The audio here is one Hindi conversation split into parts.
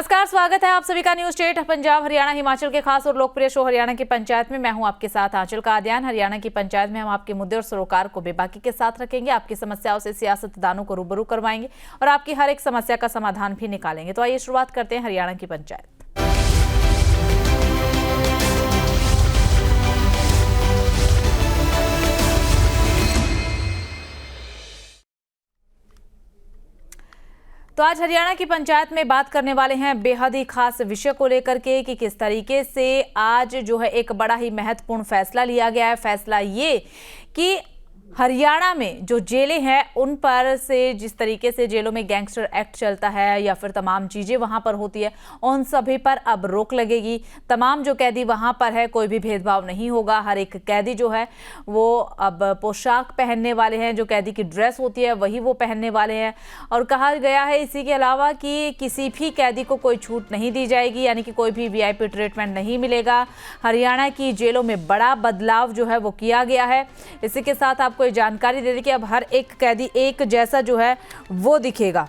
नमस्कार, स्वागत है आप सभी का न्यूज स्टेट पंजाब हरियाणा हिमाचल के खास और लोकप्रिय शो हरियाणा की पंचायत में। मैं हूं आपके साथ आंचल कादियान। हरियाणा की पंचायत में हम आपके मुद्दे और सरोकार को बेबाकी के साथ रखेंगे, आपकी समस्याओं से सियासतदानों को रूबरू करवाएंगे और आपकी हर एक समस्या का समाधान भी निकालेंगे। तो आइए शुरुआत करते हैं हरियाणा की पंचायत। तो आज हरियाणा की पंचायत में बात करने वाले हैं बेहद ही खास विषय को लेकर के कि किस तरीके से आज जो है एक बड़ा ही महत्वपूर्ण फैसला लिया गया है। फैसला ये कि हरियाणा में जो जेलें हैं उन पर से जिस तरीके से जेलों में गैंगस्टर एक्ट चलता है या फिर तमाम चीज़ें वहां पर होती है, उन सभी पर अब रोक लगेगी। तमाम जो कैदी वहां पर है कोई भी भेदभाव नहीं होगा। हर एक कैदी जो है वो अब पोशाक पहनने वाले हैं, जो कैदी की ड्रेस होती है वही वो पहनने वाले हैं। और कहा गया है इसी के अलावा कि किसी भी कैदी को कोई छूट नहीं दी जाएगी, यानी कि कोई भी वीआईपी ट्रीटमेंट नहीं मिलेगा। हरियाणा की जेलों में बड़ा बदलाव जो है वो किया गया है। इसी के साथ आपको कोई जानकारी दे दी कि अब हर एक कैदी एक जैसा जो है वो दिखेगा।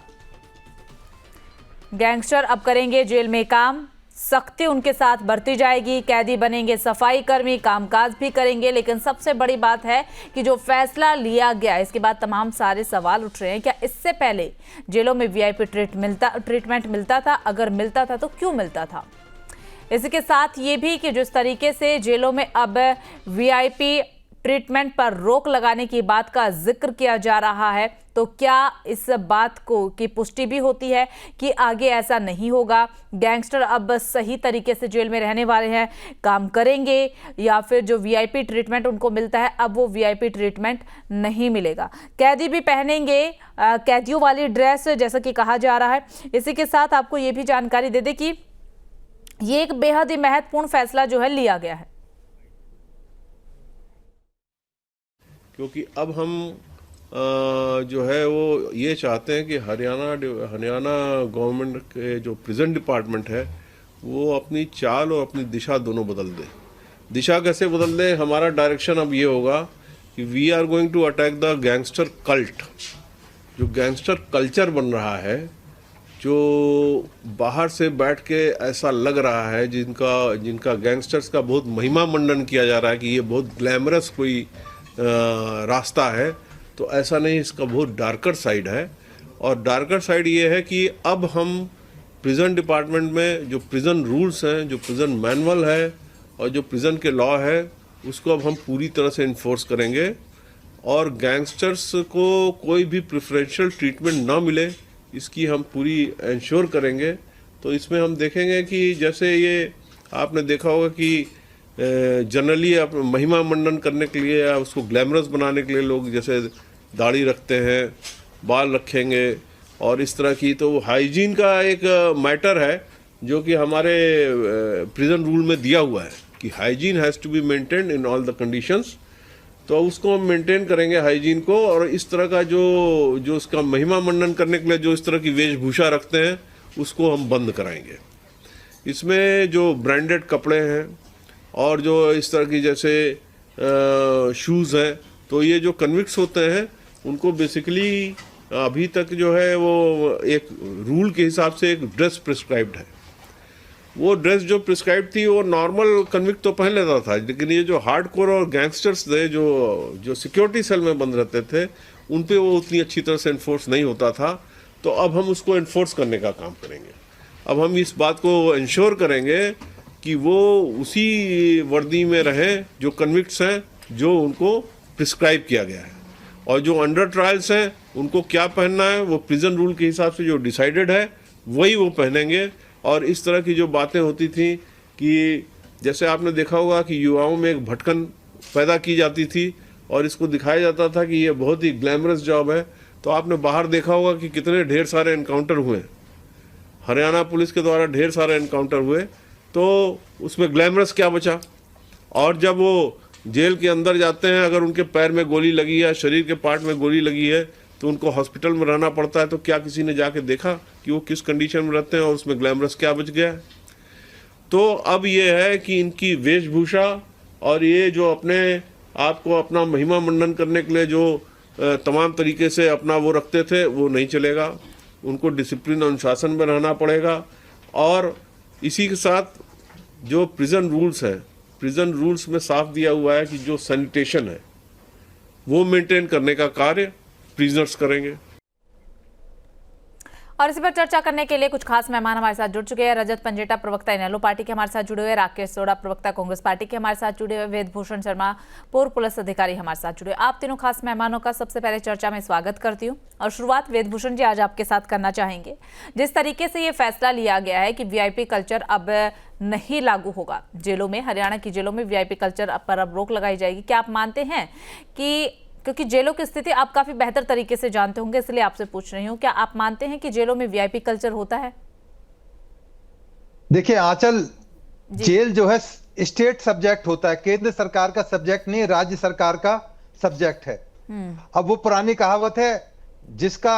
गैंगस्टर अब करेंगे जेल में काम, सख्ती उनके साथ बरती जाएगी। कैदी बनेंगे सफाई कर्मी, कामकाज भी करेंगे। लेकिन सबसे बड़ी बात है कि जो फैसला लिया गया इसके बाद तमाम सारे सवाल उठ रहे हैं। क्या इससे पहले जेलों में वीआईपी ट्रीटमेंट मिलता था? अगर मिलता था तो क्यों मिलता था? इसके साथ ये भी कि जिस तरीके से जेलों में अब वीआईपी ट्रीटमेंट पर रोक लगाने की बात का जिक्र किया जा रहा है, तो क्या इस बात को की पुष्टि भी होती है कि आगे ऐसा नहीं होगा? गैंगस्टर अब सही तरीके से जेल में रहने वाले हैं, काम करेंगे, या फिर जो वीआईपी ट्रीटमेंट उनको मिलता है अब वो वीआईपी ट्रीटमेंट नहीं मिलेगा? कैदी भी पहनेंगे कैदियों वाली ड्रेस जैसा कि कहा जा रहा है। इसी के साथ आपको ये भी जानकारी दे दें कि ये एक बेहद ही महत्वपूर्ण फैसला जो है लिया गया है, क्योंकि अब हम जो है वो ये चाहते हैं कि हरियाणा गवर्नमेंट के जो प्रिजन डिपार्टमेंट है वो अपनी चाल और अपनी दिशा दोनों बदल दे। दिशा कैसे बदल दे? हमारा डायरेक्शन अब ये होगा कि we are going to attack the gangster cult. जो गैंगस्टर कल्चर बन रहा है, जो बाहर से बैठ के ऐसा लग रहा है जिनका गैंगस्टर्स का बहुत महिमा मंडन किया जा रहा है कि ये बहुत ग्लैमरस कोई रास्ता है, तो ऐसा नहीं, इसका बहुत डार्कर साइड है। और डार्कर साइड ये है कि अब हम प्रिजन डिपार्टमेंट में जो प्रिजन रूल्स हैं, जो प्रिजन मैनुअल है और जो प्रिजन के लॉ है, उसको अब हम पूरी तरह से इन्फोर्स करेंगे और गैंगस्टर्स को कोई भी प्रेफरेंशियल ट्रीटमेंट ना मिले, इसकी हम पूरी इंश्योर करेंगे। तो इसमें हम देखेंगे कि जैसे ये आपने देखा होगा कि जनरली आप महिमा मंडन करने के लिए या उसको ग्लैमरस बनाने के लिए लोग जैसे दाढ़ी रखते हैं, बाल रखेंगे और इस तरह की, तो हाइजीन का एक मैटर है जो कि हमारे प्रिजन रूल में दिया हुआ है कि hygiene has to be maintained in all the conditions. तो उसको हम मेंटेन करेंगे हाइजीन को, और इस तरह का जो उसका महिमा मंडन करने के लिए जो इस तरह की वेशभूषा रखते हैं उसको हम बंद कराएंगे। इसमें जो ब्रांडेड कपड़े हैं और जो इस तरह की जैसे शूज़ हैं, तो ये जो कन्विक्ट्स होते हैं उनको बेसिकली अभी तक जो है वो एक रूल के हिसाब से एक ड्रेस प्रिस्क्राइब्ड है। वो ड्रेस जो प्रिस्क्राइब थी वो नॉर्मल कन्विक्ट तो पहन लेता था, लेकिन ये जो हार्डकोर और गैंगस्टर्स थे जो सिक्योरिटी सेल में बंद रहते थे, उन पे वो उतनी अच्छी तरह से इन्फोर्स नहीं होता था। तो अब हम उसको इन्फोर्स करने का काम करेंगे। अब हम इस बात को इंश्योर करेंगे कि वो उसी वर्दी में रहें जो कन्विक्ट्स हैं, जो उनको प्रिस्क्राइब किया गया है, और जो अंडर ट्रायल्स हैं उनको क्या पहनना है वो प्रिजन रूल के हिसाब से जो डिसाइडेड है वही वो पहनेंगे। और इस तरह की जो बातें होती थी कि जैसे आपने देखा होगा कि युवाओं में एक भटकन पैदा की जाती थी और इसको दिखाया जाता था कि ये बहुत ही ग्लैमरस जॉब है, तो आपने बाहर देखा होगा कि कितने ढेर सारे एनकाउंटर हुए, हरियाणा पुलिस के द्वारा ढेर सारे एनकाउंटर हुए, तो उसमें ग्लैमरस क्या बचा? और जब वो जेल के अंदर जाते हैं, अगर उनके पैर में गोली लगी है, शरीर के पार्ट में गोली लगी है, तो उनको हॉस्पिटल में रहना पड़ता है। तो क्या किसी ने जाके देखा कि वो किस कंडीशन में रहते हैं और उसमें ग्लैमरस क्या बच गया है? तो अब ये है कि इनकी वेशभूषा और ये जो अपने आप को अपना महिमा मंडन करने के लिए जो तमाम तरीके से अपना वो रखते थे, वो नहीं चलेगा। उनको डिसिप्लिन अनुशासन में रहना पड़ेगा और इसी के साथ जो प्रिजन रूल्स है, प्रिजन रूल्स में साफ दिया हुआ है कि जो सैनिटेशन है वो मेंटेन करने का कार्य प्रिजनर्स करेंगे। और इसी पर चर्चा करने के लिए कुछ खास मेहमान हमारे साथ जुड़ चुके हैं। रजत पंजेटा, प्रवक्ता इनेलो पार्टी के हमारे साथ जुड़े हुए, राकेश सोढ़ा, प्रवक्ता कांग्रेस पार्टी के हमारे साथ जुड़े हुए, वेदभूषण शर्मा, पूर्व पुलिस अधिकारी हमारे साथ जुड़े। आप तीनों खास मेहमानों का सबसे पहले चर्चा में स्वागत करती हूँ और शुरुआत वेदभूषण जी आज आपके साथ करना चाहेंगे। जिस तरीके से ये फैसला लिया गया है कि वीआईपी कल्चर अब नहीं लागू होगा जेलों में, हरियाणा की जेलों में वीआईपी कल्चर पर अब रोक लगाई जाएगी, क्या आप मानते हैं कि, क्योंकि जेलों की स्थिति आप काफी बेहतर तरीके से जानते होंगे इसलिए आपसे पूछ रही हूँ, क्या आप मानते हैं कि जेलों में वीआईपी कल्चर होता है? देखिए आंचल, जेल जो है स्टेट सब्जेक्ट होता है, केंद्र सरकार का सब्जेक्ट नहीं, राज्य सरकार का सब्जेक्ट है। अब वो पुरानी कहावत है, जिसका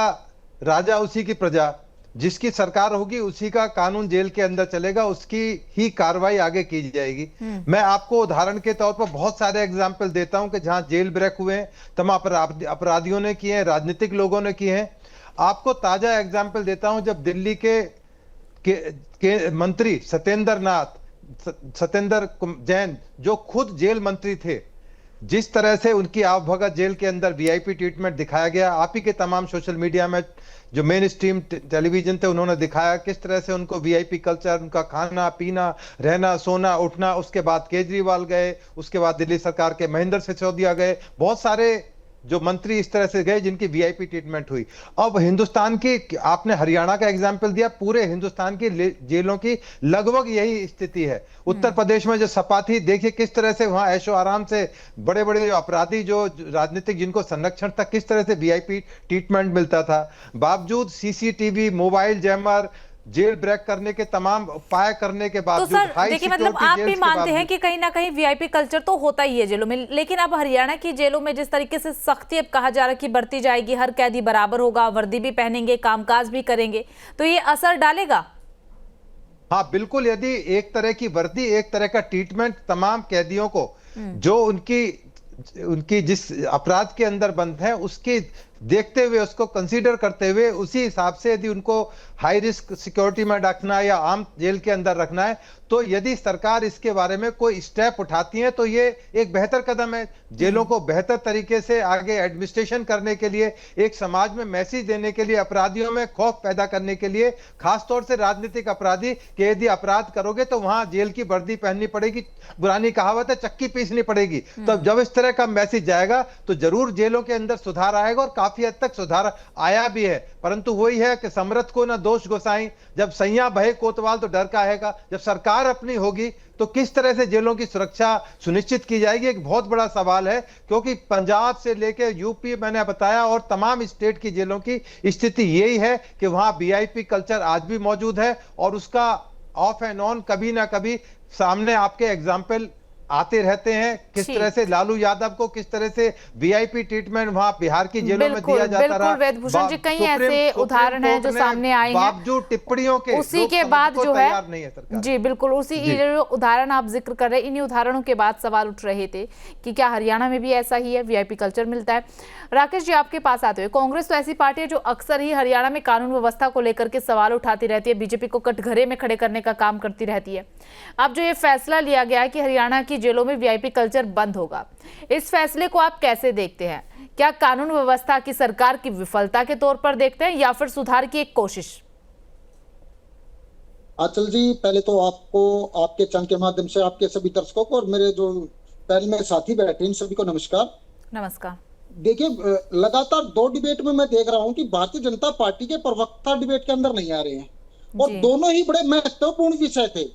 राजा उसी की प्रजा, जिसकी सरकार होगी उसी का कानून जेल के अंदर चलेगा, उसकी ही कार्रवाई आगे की जाएगी। मैं आपको उदाहरण के तौर पर बहुत सारे एग्जाम्पल देता हूं कि जहां जेल ब्रेक हुए हैं, तमाम अपराधियों ने किए हैं, राजनीतिक लोगों ने किए हैं। आपको ताजा एग्जाम्पल देता हूं, जब दिल्ली के मंत्री सत्येंद्र जैन, जो खुद जेल मंत्री थे, जिस तरह से उनकी आवभगत जेल के अंदर वीआईपी ट्रीटमेंट दिखाया गया, आप ही के तमाम सोशल मीडिया में जो मेन स्ट्रीम टेलीविजन थे उन्होंने दिखाया किस तरह से उनको वीआईपी कल्चर, उनका खाना पीना, रहना सोना उठना। उसके बाद केजरीवाल गए, उसके बाद दिल्ली सरकार के महेंद्र सिसोदिया गए, बहुत सारे जो मंत्री इस तरह से गए जिनकी वीआईपी ट्रीटमेंट हुई। अब हिंदुस्तान की, आपने हरियाणा का एग्जाम्पल दिया, पूरे हिंदुस्तान की जेलों की लगभग यही स्थिति है। उत्तर प्रदेश में जो सपा थी, देखिए किस तरह से वहां ऐशो आराम से बड़े बड़े अपराधी जो राजनीतिक जिनको संरक्षण तक किस तरह से वीआईपी ट्रीटमेंट मिलता था। बावजूद CCTV, mobile jammer, jail break करने के तमाम उपाय करने के बाद, तो सर देखिए, मतलब आप भी मानते हैं कि कहीं ना कहीं वीआईपी कल्चर तो होता ही है जेलों में, लेकिन अब हरियाणा की जेलों में जिस तरीके से सख्ती अब कहा जा रहा है कि बढ़ती जाएगी, हर कैदी बराबर होगा, वर्दी भी पहनेंगे, कामकाज भी करेंगे, तो ये असर डालेगा? हाँ बिल्कुल, यदि एक तरह की वर्दी, एक तरह का ट्रीटमेंट तमाम कैदियों को जो उनकी जिस अपराध के अंदर बंद है उसके देखते हुए, उसको कंसीडर करते हुए, उसी हिसाब से यदि उनको हाई रिस्क सिक्योरिटी में रखना है या आम जेल के अंदर रखना है, तो यदि सरकार इसके बारे में कोई स्टेप उठाती है तो ये एक बेहतर कदम है। जेलों को बेहतर तरीके से आगे एडमिनिस्ट्रेशन करने के लिए, एक समाज में मैसेज देने के लिए, अपराधियों में खौफ पैदा करने के लिए, खासतौर से राजनीतिक अपराधी कि यदि अपराध करोगे तो वहां जेल की वर्दी पहननी पड़ेगी, पुरानी कहावत है चक्की पीसनी पड़ेगी। तो जब इस तरह का मैसेज जाएगा तो जरूर जेलों के अंदर सुधार आएगा, और काफी हद तक सुधार आया भी है। परंतु वही है कि समरथ को ना दोष गोसाई, जब सैया बहे कोतवाल तो डर काहेगा। जब सरकार अपनी होगी तो किस तरह से जेलों की सुरक्षा सुनिश्चित की जाएगी, एक बहुत बड़ा सवाल है। क्योंकि पंजाब से लेकर यूपी, मैंने बताया, और तमाम स्टेट की जेलों की स्थिति यही है कि वहां वीआईपी कल्चर आज भी मौजूद है, और उसका ऑफ एंड ऑन कभी ना कभी सामने आपके एग्जाम्पल आते रहते हैं। किस तरह से लालू यादव को किस तरह से वीआईपी ट्रीटमेंट वहां बिहार की जेलों में दिया जाता रहा। वेदभूषण जी, कई ऐसे उदाहरण हैं जो सामने आए हैं, बावजूद टिप्पणियों के उसी के बाद जो है नहीं है सरकार। जी बिल्कुल, उसी जो उदाहरण आप जिक्र कर रहे हैं, इन्हीं उदाहरणों के बाद सवाल उठ रहे थे कि क्या हरियाणा में भी ऐसा ही है, वीआईपी कल्चर मिलता है? राकेश जी, आपके पास आते हुए, कांग्रेस तो ऐसी पार्टी है जो अक्सर ही हरियाणा में कानून व्यवस्था को लेकर के सवाल उठाती रहती है, बीजेपी को कटघरे में खड़े करने का काम करती रहती है। अब जो ये फैसला लिया गया है कि हरियाणा की जेलों में वीआईपी कल्चर बंद होगा, इस फैसले को आप कैसे देखते हैं? क्या कानून व्यवस्था की सरकार की विफलता के तौर पर देखते हैं या फिर सुधार की एक कोशिश? आंचल जी, पहले तो आपको, आपके चैनल के माध्यम से आपके सभी दर्शकों को और मेरे जो पैनल में साथी बैठे हैं सभी को नमस्कार। नमस्कार। देखिए, लगातार 2 डिबेट में मैं देख रहा हूं कि भारतीय जनता पार्टी के प्रवक्ता डिबेट के अंदर नहीं आ रहे हैं, और दोनों ही बड़े महत्वपूर्ण विषय थे।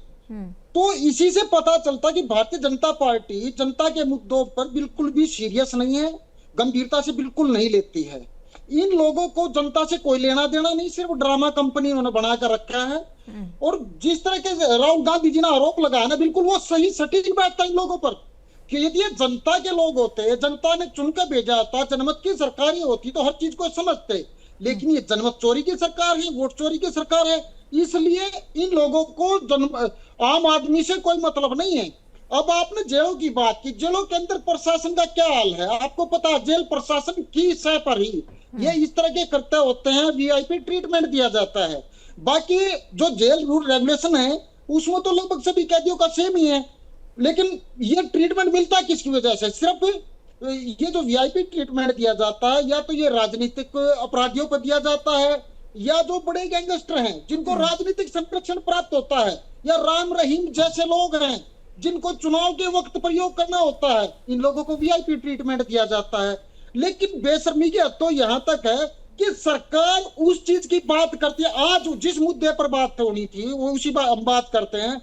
तो इसी से पता चलता कि भारतीय जनता पार्टी जनता के मुद्दों पर बिल्कुल भी सीरियस नहीं है, गंभीरता से बिल्कुल नहीं लेती है। इन लोगों को जनता से कोई लेना देना नहीं, सिर्फ ड्रामा कंपनी उन्होंने बनाकर रखा है। और जिस तरह के राहुल गांधी जी ने आरोप लगाया ना, बिल्कुल वो सही सटीक बैठता इन लोगों पर कि यदि ये जनता के लोग होते, जनता ने चुनकर भेजा था, जनमत की सरकार ही होती तो हर चीज को समझते। लेकिन ये जनमत चोरी की सरकार है, वोट चोरी की सरकार है, इसलिए इन लोगों को आम आदमी से कोई मतलब नहीं है। अब आपने जेलों की बात की, जेलों के अंदर प्रशासन का क्या हाल है आपको पता है? जेल प्रशासन की सह पर ही ये इस तरह के करते होते हैं, वीआईपी ट्रीटमेंट दिया जाता है। बाकी जो जेल रूल रेगुलेशन है उसमें तो लगभग सभी कैदियों का सेम ही है, लेकिन ये ट्रीटमेंट मिलता किसकी वजह से? सिर्फ ये जो वीआईपी ट्रीटमेंट दिया जाता है या तो ये राजनीतिक अपराधियों को दिया जाता है, या जो बड़े गैंगस्टर हैं जिनको राजनीतिक संरक्षण प्राप्त होता है, या राम रहीम जैसे लोग हैं जिनको चुनाव के वक्त प्रयोग करना होता है, इन लोगों को वीआईपी ट्रीटमेंट दिया जाता है। लेकिन बेशर्मी की हद तो यहां तक है कि सरकार उस चीज की बात करती है। आज जिस मुद्दे पर बात होनी थी वो उसी हम बात करते हैं,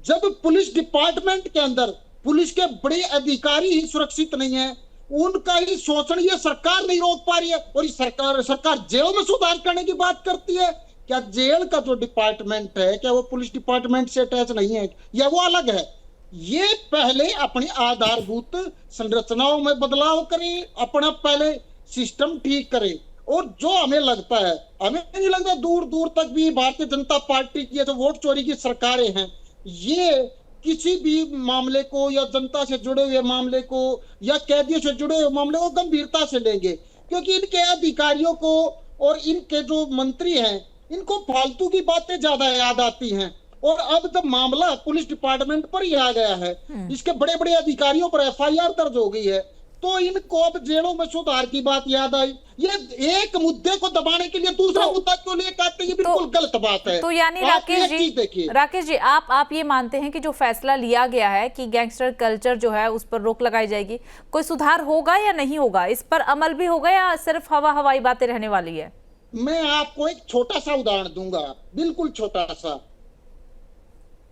जब पुलिस डिपार्टमेंट के अंदर पुलिस के बड़े अधिकारी ही सुरक्षित नहीं है, उनका ही शोषण ये सरकार नहीं रोक पा रही है, और ये सरकार जेलों में सुधार करने की बात करती है। क्या जेल का जो डिपार्टमेंट है क्या वो पुलिस डिपार्टमेंट से अटैच नहीं है, या वो अलग है? ये पहले अपनी आधारभूत संरचनाओं में बदलाव करें, अपना पहले सिस्टम ठीक करें। और जो हमें लगता है, हमें नहीं लगता दूर दूर तक भी भारतीय जनता पार्टी की जो वोट चोरी की सरकारें हैं, ये किसी भी मामले को या जनता से जुड़े हुए मामले को या कैदियों से जुड़े हुए मामले को गंभीरता से लेंगे, क्योंकि इनके अधिकारियों को और इनके जो मंत्री हैं इनको फालतू की बातें ज्यादा याद आती हैं। और अब जब मामला पुलिस डिपार्टमेंट पर ही आ गया है, इसके बड़े बड़े अधिकारियों पर एफआईआर दर्ज हो गई है, तो इनको अब जेलों में सुधार की बात याद आई। ये एक मुद्दे को दबाने के लिए दूसरा मुद्दा क्यों लेकर आते हैं? ये बिल्कुल गलत बात है। तो यानी राकेश जी आप ये मानते हैं कि जो फैसला लिया गया है कि गैंगस्टर कल्चर जो है उस पर रोक लगाई जाएगी, कोई सुधार होगा या नहीं होगा? इस पर अमल भी होगा या सिर्फ हवाई बातें रहने वाली है? मैं आपको एक छोटा सा उदाहरण दूंगा, बिल्कुल छोटा सा।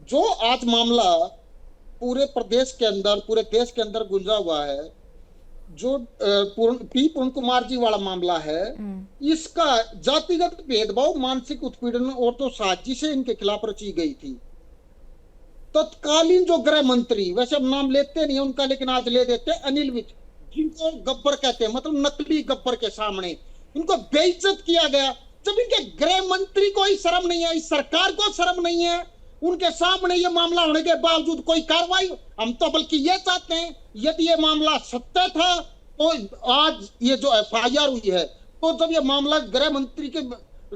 जो आज मामला पूरे प्रदेश के अंदर, पूरे देश के अंदर गुंजा हुआ है, जो पूर्ण कुमार जी वाला मामला है, इसका जातिगत भेदभाव, मानसिक उत्पीड़न और तो साजिशें इनके खिलाफ रची गई थी। तत्कालीन जो गृह मंत्री, वैसे हम नाम लेते नहीं उनका लेकिन आज ले देते हैं, अनिल विज, जिनको गब्बर कहते हैं, मतलब नकली गब्बर के सामने इनको बेइज्जत किया गया। जब इनके गृह मंत्री को ही शर्म नहीं है, इस सरकार को शर्म नहीं है, उनके सामने ये मामला होने के बावजूद कोई कार्रवाई। हम तो बल्कि ये चाहते हैं यदि ये मामला सत्य था तो आज ये जो एफआईआर हुई है, तो जब ये मामला गृह मंत्री के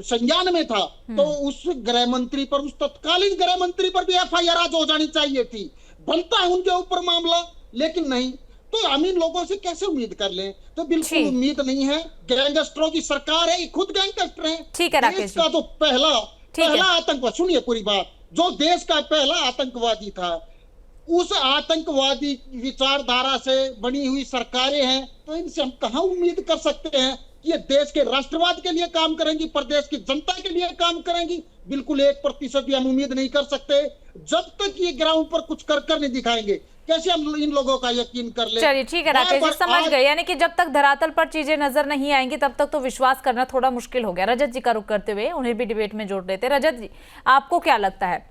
संज्ञान में था तो उस गृह मंत्री पर, उस तत्कालीन गृह मंत्री पर भी एफआईआर आज हो जानी चाहिए थी। बनता है उनके ऊपर मामला, लेकिन नहीं। तो हम इन लोगों से कैसे उम्मीद कर लें? तो बिल्कुल उम्मीद नहीं है। गैंगस्टरों की सरकार है, खुद गैंगस्टर है। ठीक है राकेश, इसका तो पहला आतंकवाद, सुनिए पूरी बात, जो देश का पहला आतंकवादी था, उस आतंकवादी विचारधारा से बनी हुई सरकारें हैं, तो इनसे हम कहां उम्मीद कर सकते हैं कि ये देश के राष्ट्रवाद के लिए काम करेंगी, प्रदेश की जनता के लिए काम करेंगी? बिल्कुल 1% भी हम उम्मीद नहीं कर सकते। जब तक ये ग्राउंड पर कुछ कर नहीं दिखाएंगे, कैसे हम इन लोगों का यकीन कर ले? चलिए ठीक है राकेश जी, समझ गए। यानी कि जब तक धरातल पर चीजें नजर नहीं आएंगी तब तक तो विश्वास करना थोड़ा मुश्किल हो गया। रजत जी का रुख करते हुए उन्हें भी डिबेट में जोड़ लेते। रजत जी, आपको क्या लगता है,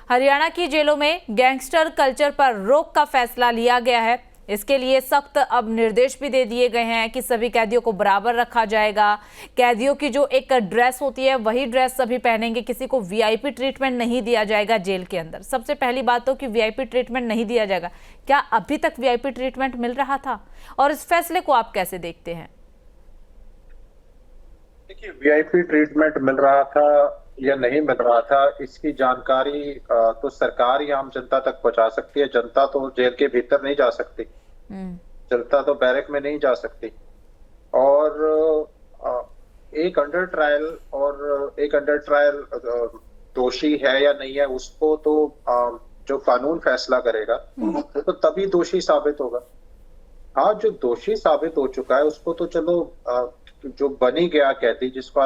हरियाणा की जेलों में गैंगस्टर कल्चर पर रोक का फैसला लिया गया है, इसके लिए सख्त अब निर्देश भी दे दिए गए हैं कि सभी कैदियों को बराबर रखा जाएगा, कैदियों की जो एक ड्रेस होती है वही ड्रेस सभी पहनेंगे, किसी को वीआईपी ट्रीटमेंट नहीं दिया जाएगा जेल के अंदर। सबसे पहली बात तो कि वीआईपी ट्रीटमेंट नहीं दिया जाएगा, क्या अभी तक वीआईपी ट्रीटमेंट मिल रहा था और इस फैसले को आप कैसे देखते हैं? देखिए, वीआईपी ट्रीटमेंट मिल रहा था या नहीं मिल रहा था, इसकी जानकारी तो सरकार ही आम जनता तक पहुंचा सकती है। जनता तो जेल के भीतर नहीं जा सकती, जनता तो बैरक में नहीं जा सकती। और एक अंडर ट्रायल दोषी है या नहीं है, उसको तो जो कानून फैसला करेगा वो तो तभी दोषी साबित होगा। हाँ, जो दोषी साबित हो चुका है उसको तो चलो, जो बनी गया कैदी जिसका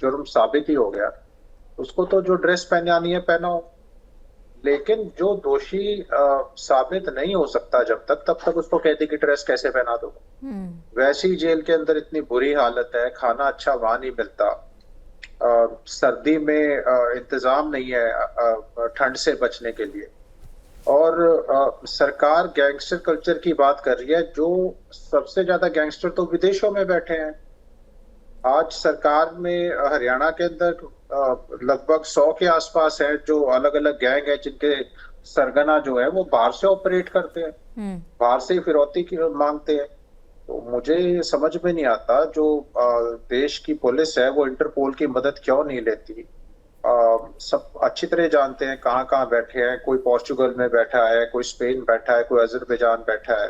जुर्म साबित ही हो गया, उसको तो जो ड्रेस पहनानी है पहनाओ। लेकिन जो दोषी साबित नहीं हो सकता तब तक उसको कैदी की ड्रेस कैसे पहना दो? वैसी जेल के अंदर इतनी बुरी हालत है, खाना अच्छा वहां नहीं मिलता, सर्दी में इंतजाम नहीं है ठंड से बचने के लिए, और सरकार गैंगस्टर कल्चर की बात कर रही है। जो सबसे ज्यादा गैंगस्टर तो विदेशों में बैठे हैं। आज सरकार में हरियाणा के अंदर लगभग 100 के आसपास है जो अलग अलग गैंग है, जिनके सरगना जो है वो बाहर से ऑपरेट करते हैं, बाहर से फिरौती की मांगते हैं। तो मुझे समझ में नहीं आता जो देश की पुलिस है वो इंटरपोल की मदद क्यों नहीं लेती, सब अच्छी तरह जानते हैं कहाँ कहाँ बैठे हैं। कोई पोर्चुगल में बैठा है, कोई स्पेन बैठा है, कोई अजरबैजान बैठा है,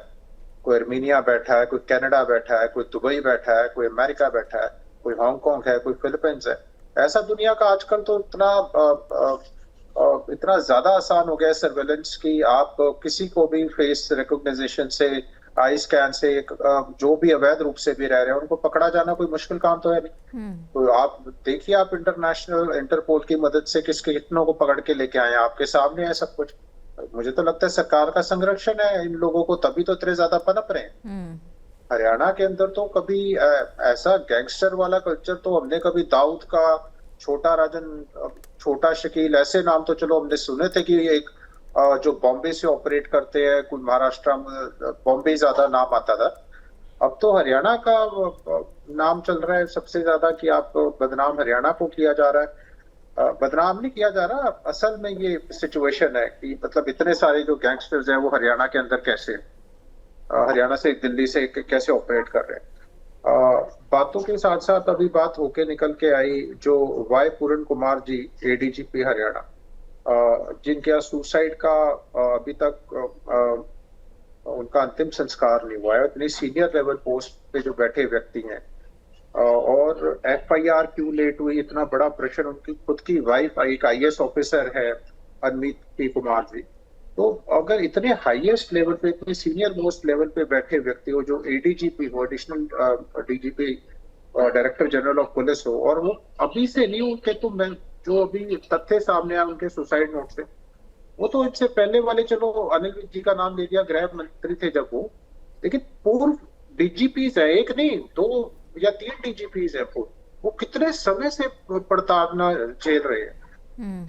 कोई अर्मीनिया बैठा है, कोई कनाडा बैठा है, कोई दुबई बैठा है, कोई अमेरिका बैठा है, कोई हांगकांग है, कोई फिलीपींस है। ऐसा दुनिया का आजकल तो इतना ज्यादा आसान हो गया है सर्वेलेंस की। आप किसी को भी फेस रिकॉग्निशन से, आई स्कैन से, जो भी अवैध रूप से भी रह रहे हैं उनको पकड़ा जाना कोई मुश्किल काम तो है नहीं। तो आप देखिए, आप इंटरनेशनल इंटरपोल की मदद से कितनों को पकड़ के लेके आए हैं, आपके सामने है सब कुछ। मुझे तो लगता है सरकार का संरक्षण है इन लोगों को, तभी तो इतने ज्यादा पनप रहे हैं। हरियाणा के अंदर तो कभी ऐसा गैंगस्टर वाला कल्चर तो हमने कभी दाऊद का, छोटा राजन, छोटा शकील, ऐसे नाम तो चलो हमने सुने थे कि एक जो बॉम्बे से ऑपरेट करते हैं, कोई महाराष्ट्र में बॉम्बे ज्यादा नाम आता था। अब तो हरियाणा का नाम चल रहा है सबसे ज्यादा कि आप बदनाम हरियाणा को किया जा रहा है। बदनाम नहीं किया जा रहा, असल में ये सिचुएशन है कि मतलब इतने सारे जो गैंगस्टर्स हैं वो हरियाणा के अंदर कैसे, हरियाणा से दिल्ली से कैसे ऑपरेट कर रहे हैं। बातों के साथ साथ अभी बात होके निकल के आई जो वाई पूरन कुमार जी, एडीजीपी हरियाणा, जिनके यहाँ सुसाइड का अभी तक उनका अंतिम संस्कार नहीं हुआ है। इतनी सीनियर लेवल पोस्ट पे जो बैठे व्यक्ति हैं, और एफआईआर क्यों लेट हुई, इतना बड़ा प्रश्न। उनकी खुद की वाइफ एक आईएएस ऑफिसर है, अनमित पी कुमार जी। तो अगर इतने हाईएस्ट लेवल पे, इतने सीनियर मोस्ट लेवल पे बैठे व्यक्ति हो, जो एडीजीपी हो, additional DGP, director general of police हो, और वो अभी से नहीं उनके, तो मैं जो अभी तथ्य सामने आया उनके सुसाइड नोट से, वो तो इससे पहले वाले, चलो अनिल विज जी का नाम ले दिया, गृह मंत्री थे जब वो, लेकिन पूर्व डीजीपीज है, एक नहीं 2 या 3 डीजीपीज है पूर्व, वो कितने समय से पड़तालना झेल रहे हैं।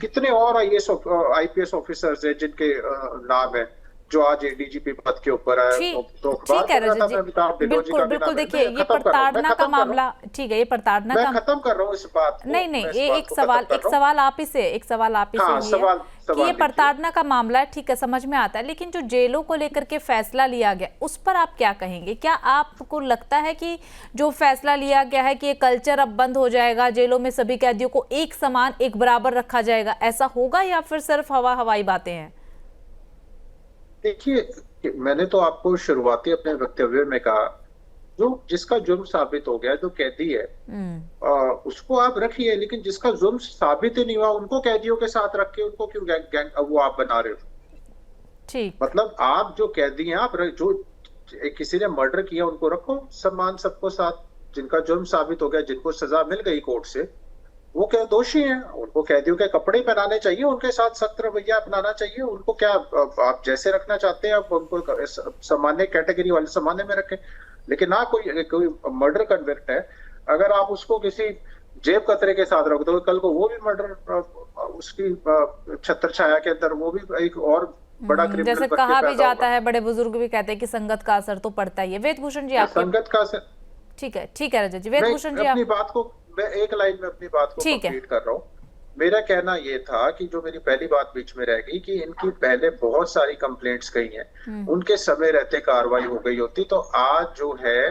कितने और आईपीएस ऑफिसर्स हैं जिनके नाम है, जो आज एडीजीपी पद के ऊपर है। तो ठीक है रजत जी, बिल्कुल बिल्कुल। देखिए ये प्रताड़ना का मामला, ठीक है, ये प्रताड़ना का, मैं खत्म कर रहा हूँ इस बात को। नहीं ये एक सवाल आप ही से, कि ये प्रताड़ना का मामला है, ठीक है, समझ में आता है, लेकिन जो जेलों को लेकर के फैसला लिया गया उस पर आप क्या कहेंगे? क्या आपको लगता है कि जो फैसला लिया गया है कि ये कल्चर अब बंद हो जाएगा, जेलों में सभी कैदियों को एक समान, एक बराबर रखा जाएगा, ऐसा होगा, या फिर सिर्फ हवाई बातें हैं? देखिए, मैंने तो आपको शुरुआती अपने वक्तव्य में कहा, जो जिसका जुर्म साबित हो गया, जो कैदी है, उसको आप रखिए, लेकिन जिसका जुर्म साबित ही नहीं हुआ उनको कैदियों के साथ रख के उनको क्यों गैंग वो आप बना रहे हो? ठीक, मतलब आप जो कैदी हैं, आप जो किसी ने मर्डर किया उनको रखो सम्मान सबको साथ, जिनका जुर्म साबित हो गया, जिनको सजा मिल गई कोर्ट से, वो क्या दोषी हैं, उनको कैदियों के कपड़े पहनाने चाहिए, उनके साथ सख्त रवैया अपनाना चाहिए। उनको क्या आप जैसे रखना चाहते हैं आप उनको सामान्य कैटेगरी वाले सामान्य में रखें, लेकिन ना कोई मर्डर कन्विक्ट है, अगर आप उसको किसी जेब कतरे के साथ रख दो, कल को वो भी मर्डर उसकी छत्र छाया के अंदर वो भी एक और बड़ा क्रिमिनल, जैसे कहा भी जाता है, बड़े बुजुर्ग भी कहते हैं कि संगत का असर तो पड़ता ही है। वेदभूषण जी, आप संगत का असर, ठीक है रजत जी, वेदभूषण जी, अपनी बात को मैं एक लाइन में अपनी बात को कंप्लीट कर रहा हूँ। मेरा कहना ये था कि जो मेरी पहली बात बीच में रह गई कि इनकी पहले बहुत सारी कंप्लेंट्स गई हैं, उनके समय रहते कार्रवाई हो गई होती, तो आज जो है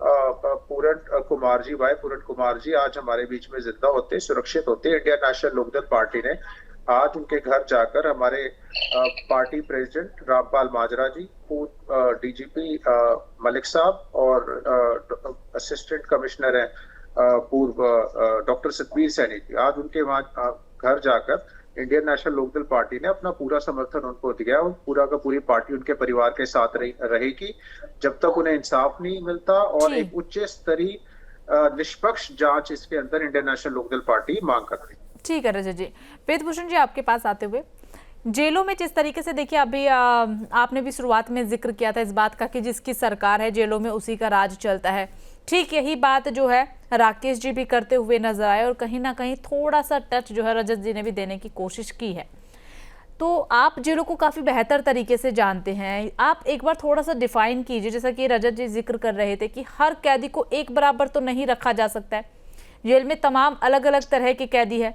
पूरन कुमार जी, वाई पूरन कुमार जी आज हमारे बीच में जिंदा होते, सुरक्षित होते। इंडियन नेशनल लोकदल पार्टी ने आज उनके घर जाकर हमारे पार्टी प्रेसिडेंट रामपाल माजरा जी, डीजीपी मलिक साहब और असिस्टेंट कमिश्नर है पूर्व डॉक्टर सतबीर सैनी जी, आज उनके वहां घर जाकर इंडियन नेशनल लोकदल पार्टी ने अपना पूरा समर्थन उनको दिया, और पूरा का पूरी पार्टी उनके परिवार के साथ रहेगी जब तक उन्हें इंसाफ नहीं मिलता, और एक उच्च स्तरीय निष्पक्ष जांच इसके अंदर इंडियन नेशनल लोकदल पार्टी मांग कर रही है। ठीक है रजत जी। वेदभूषण जी, आपके पास आते हुए, जेलों में जिस तरीके से, देखिए अभी आपने भी शुरुआत में जिक्र किया था इस बात का कि जिसकी सरकार है जेलों में उसी का राज चलता है, ठीक यही बात जो है राकेश जी भी करते हुए नजर आए, और कहीं ना कहीं थोड़ा सा टच जो है रजत जी ने भी देने की कोशिश की है। तो आप जेलों को काफ़ी बेहतर तरीके से जानते हैं, आप एक बार थोड़ा सा डिफाइन कीजिए, जैसा कि रजत जी जिक्र कर रहे थे कि हर कैदी को एक बराबर तो नहीं रखा जा सकता है, जेल में तमाम अलग अलग तरह के कैदी है,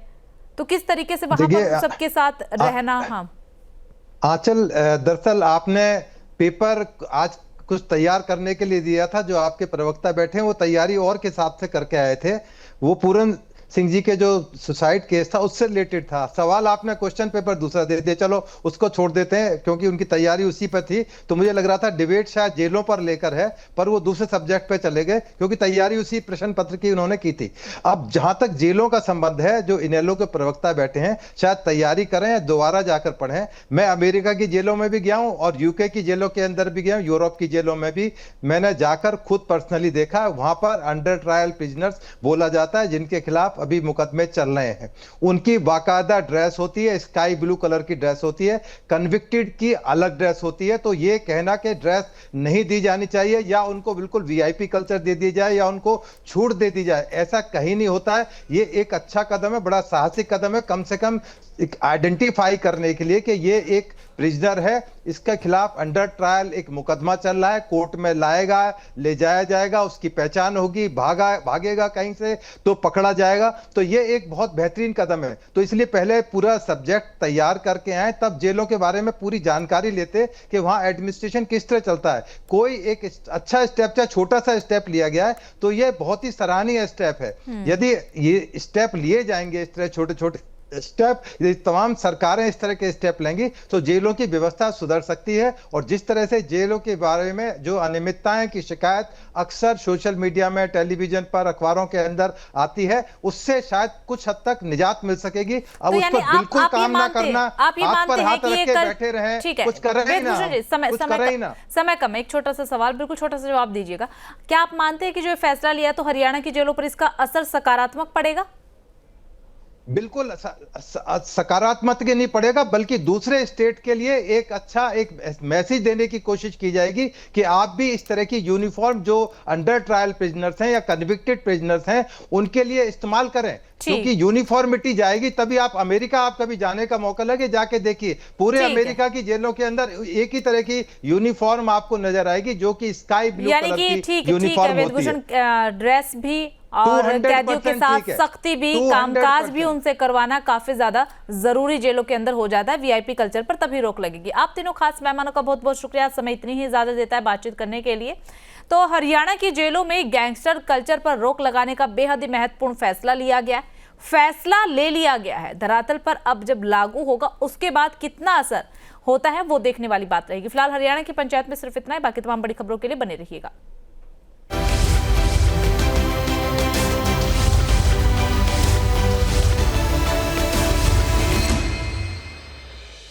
तो किस तरीके से वहां पर सबके साथ रहना। हाँ आंचल, दरअसल आपने पेपर आज कुछ तैयार करने के लिए दिया था, जो आपके प्रवक्ता बैठे हैं वो तैयारी और के हिसाब से करके आए थे। वो पूरन सिंह जी के जो सुसाइड केस था उससे रिलेटेड था। सवाल आपने क्वेश्चन पेपर दूसरा दे दिया, चलो उसको छोड़ देते हैं क्योंकि उनकी तैयारी उसी पर थी, तो मुझे लग रहा था डिबेट शायद जेलों पर लेकर है, पर वो दूसरे सब्जेक्ट पे चले गए क्योंकि तैयारी उसी प्रश्न पत्र की उन्होंने की थी। अब जहां तक जेलों का संबंध है, जो इनेलो के प्रवक्ता बैठे हैं शायद तैयारी करें या दोबारा जाकर पढ़ें। मैं अमेरिका की जेलों में भी गया हूं और यूके की जेलों के अंदर भी गया हूं, यूरोप की जेलों में भी मैंने जाकर खुद पर्सनली देखा। वहां पर अंडर ट्रायल प्रिजनर्स बोला जाता है जिनके खिलाफ अभी मुकदमे चल रहे हैं, उनकी बाकायदा ड्रेस होती है, स्काई ब्लू कलर की ड्रेस होती है, कन्विक्टेड की अलग ड्रेस होती है। तो ये कहना कि ड्रेस नहीं दी जानी चाहिए या उनको बिल्कुल वीआईपी कल्चर दे दी जाए या उनको छूट दे दी जाए, ऐसा कहीं नहीं होता है। ये एक अच्छा कदम है, बड़ा साहसिक कदम है, कम से कम एक आइडेंटिफाई करने के लिए कि ये एक प्रिजनर है, इसके खिलाफ अंडर ट्रायल एक मुकदमा चल रहा है, कोर्ट में ले जाया जाएगा, उसकी पहचान होगी, भागेगा कहीं से तो पकड़ा जाएगा। तो ये एक बहुत बेहतरीन कदम है। तो इसलिए पहले पूरा सब्जेक्ट तैयार करके आए, तब जेलों के बारे में पूरी जानकारी लेते कि वहां एडमिनिस्ट्रेशन किस तरह चलता है। कोई एक अच्छा स्टेप, चाहे छोटा सा स्टेप लिया गया है तो ये बहुत ही सराहनीय स्टेप है। यदि ये स्टेप लिए जाएंगे, इस तरह छोटे छोटे स्टेप, ये तमाम सरकारें इस तरह के स्टेप लेंगी तो जेलों की व्यवस्था सुधर सकती है। और जिस तरह से जेलों के बारे में जो अनियमितताएं की शिकायत अक्सर सोशल मीडिया में, टेलीविजन पर, अखबारों के अंदर आती है, उससे शायद कुछ हद तक निजात मिल सकेगी। अब उस पर बिल्कुल काम ना करना, हाथ पर हाथ रख के बैठे रहे, कुछ कर रहे ही ना। समय कम, एक छोटा सा सवाल, बिल्कुल छोटा सा जवाब दीजिएगा। क्या आप मानते हैं कि जो फैसला लिया तो हरियाणा की जेलों पर इसका असर सकारात्मक पड़ेगा? बिल्कुल सकारात्मक नहीं पड़ेगा, बल्कि दूसरे स्टेट के लिए एक अच्छा एक मैसेज देने की कोशिश की जाएगी कि आप भी इस तरह की यूनिफॉर्म जो अंडर ट्रायल प्रिजनर्स हैं या कन्विक्टेड प्रिजनर्स हैं उनके लिए इस्तेमाल करें, क्योंकि यूनिफॉर्मिटी जाएगी तभी आप अमेरिका, आप कभी जाने का मौका लगे, जाके देखिए पूरे अमेरिका की जेलों के अंदर एक ही तरह की यूनिफॉर्म आपको नजर आएगी जो कि स्काई ब्लू कलर की यूनिफॉर्म होती है। ड्रेस भी और कैदियों के साथ सख्ती भी, कामकाज भी उनसे करवाना काफी ज्यादा जरूरी जेलों के अंदर हो जाता है। वीआईपी कल्चर पर तभी रोक लगेगी। आप तीनों खास मेहमानों का बहुत बहुत शुक्रिया, समय इतनी ही इजाजत देता है बातचीत करने के लिए। तो हरियाणा की जेलों में गैंगस्टर कल्चर पर रोक लगाने का बेहद ही महत्वपूर्ण फैसला लिया गया है। फैसला ले लिया गया है, धरातल पर अब जब लागू होगा उसके बाद कितना असर होता है वो देखने वाली बात रहेगी। फिलहाल हरियाणा की पंचायत में सिर्फ इतना है, बाकी तमाम बड़ी खबरों के लिए बने रहिएगा।